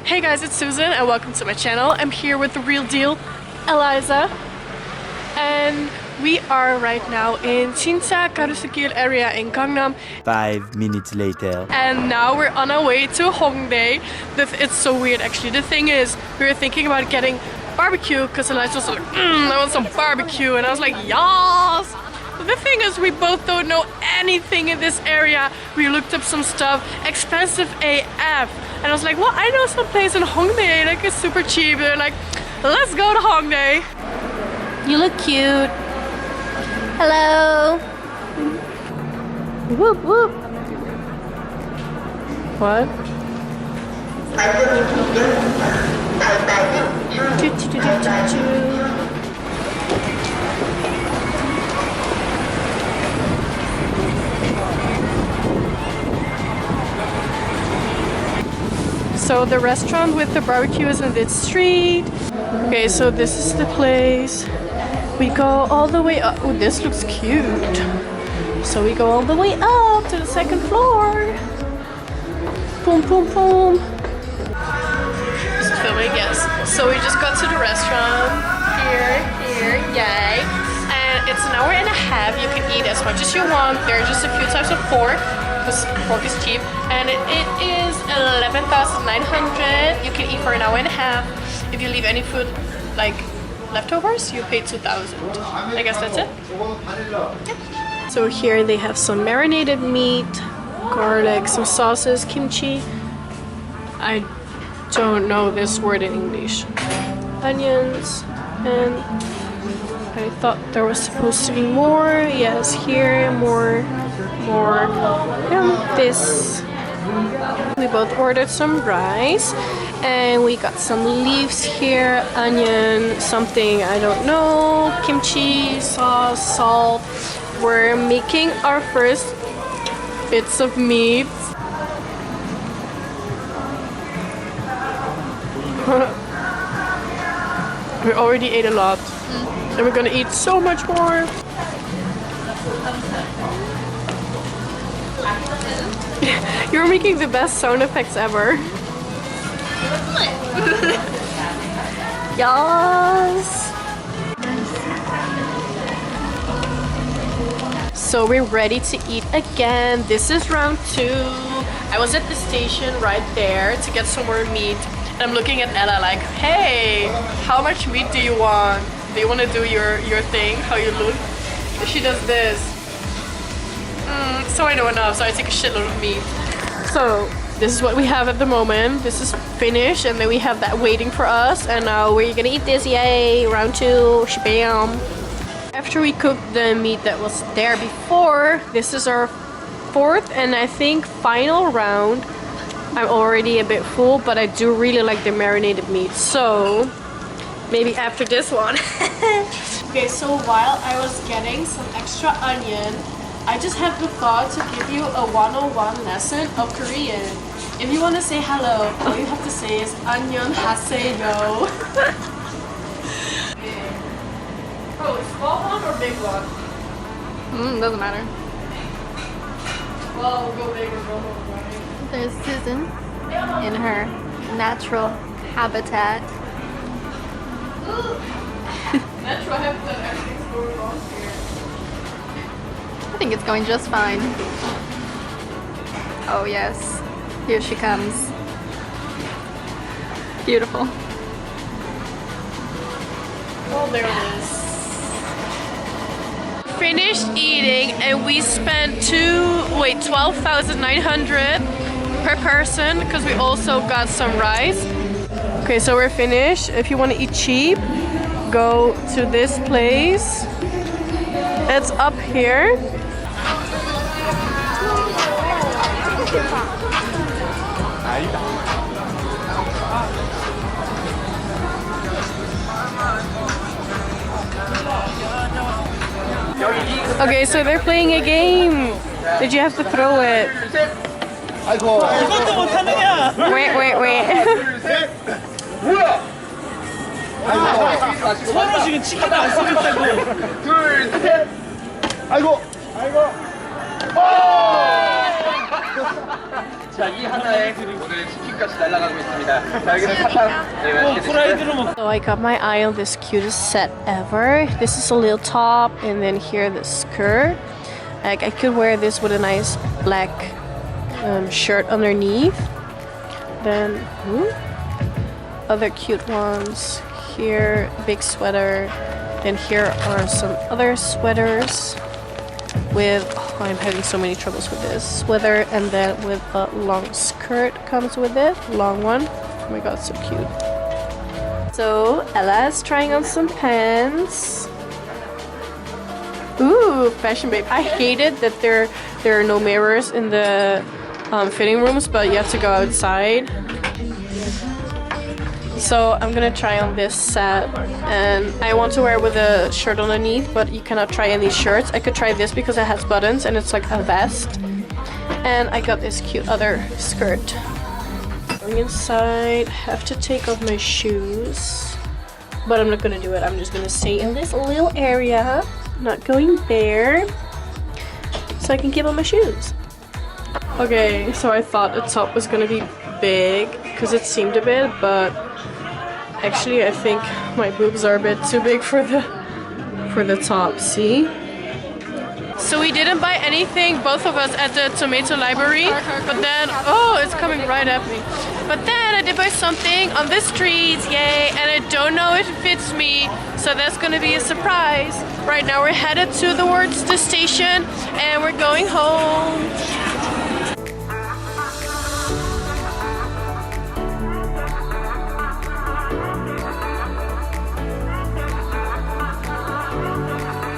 Hey guys, it's Susan and welcome to my channel. I'm here with the real deal, Eliza. And we are right now in Shinsa Karusukil area in Gangnam. 5 minutes later. And now we're on our way to Hongdae. It's so weird actually. The thing is, we were thinking about getting barbecue because Eliza was like, I want some barbecue. And I was like, yes! But the thing is, we both don't know anything in this area. We looked up some stuff, expensive AF. And I was like, well, I know some place in Hongdae, like it's super cheap. They're like, let's go to Hongdae. You look cute. Hello. Whoop whoop. What? So the restaurant with the barbecue is in this street. Okay, so this is the place. We go all the way up. Oh, this looks cute. So we go all the way up to the second floor. Boom, boom, boom. Just filming, yes. So we just got to the restaurant. Here, yay. And it's an hour and a half. You can eat as much as you want. There are just a few types of pork, because pork is cheap. And it is 11,900. You can eat for an hour and a half. If you leave any food, like leftovers, you pay 2,000. I guess that's it. Yep. So here they have some marinated meat, garlic, some sauces, kimchi. I don't know this word in English. Onions, and I thought there was supposed to be more. Yes, here, more, and this. We both ordered some rice and we got some leaves here, onion, something, I don't know, kimchi, sauce, salt. We're making our first bits of meat. We already ate a lot and we're gonna eat so much more. You're making the best sound effects ever. Yes. So we're ready to eat again. This is round 2. I was at the station right there to get some more meat. And I'm looking at Ella like, hey, how much meat do you want? Do you want to do your thing, how you look? She does this. So I know enough, so I take a shitload of meat. So this is what we have at the moment. This is finished and then we have that waiting for us. And now we're gonna eat this, yay, round 2, shabam. After we cooked the meat that was there before, this is our 4th and I think final round. I'm already a bit full, but I do really like the marinated meat. So maybe after this one. Okay, so while I was getting some extra onion, I just had the thought to give you a 101 lesson of Korean. If you want to say hello, all you have to say is 안녕하세요. Oh, small one or big one? Doesn't matter. Well, we'll go big or go home. There's Susan in her natural habitat. Natural habitat, everything's going wrong here. I think it's going just fine. Oh yes, here she comes. Beautiful. Oh, there it is. Finished eating and we spent 12,900 per person because we also got some rice. Okay, so we're finished. If you want to eat cheap, go to this place. It's up here. Okay, so they're playing a game. Did you have to throw it? Wait. 서로 지금 치킨 안 쓰겠다고. 둘, 셋. 아이고. 자, 이 하나에 오늘 치킨값이 날아가고 있습니다. 자, 여기는 사탕. 네, 맛있게 드시고요. So I got my eye on this cutest set ever. This is a little top, and then here the skirt. Like I could wear this with a nice black shirt underneath. Then other cute ones. Here, big sweater. Then here are some other sweaters with, oh, I'm having so many troubles with this sweater, and then with a long skirt comes with it, long one. Oh my god, so cute. So Ella is trying on some pants. Ooh, fashion babe. I hated that there are no mirrors in the fitting rooms, but you have to go outside. So I'm gonna try on this set, and I want to wear with a shirt underneath, but you cannot try any shirts. I could try this because it has buttons and it's like a vest. And I got this cute other skirt. Going inside, have to take off my shoes, but I'm not gonna do it. I'm just gonna stay in this little area, not going there, so I can keep on my shoes. Okay, so I thought the top was gonna be big because it seemed a bit, but actually I think my boobs are a bit too big for the top. See? So we didn't buy anything, both of us, at the tomato library, but then, oh, it's coming right at me. But then I did buy something on the streets, yay, and I don't know if it fits me, so that's gonna be a surprise. Right now we're headed towards the station and we're going home.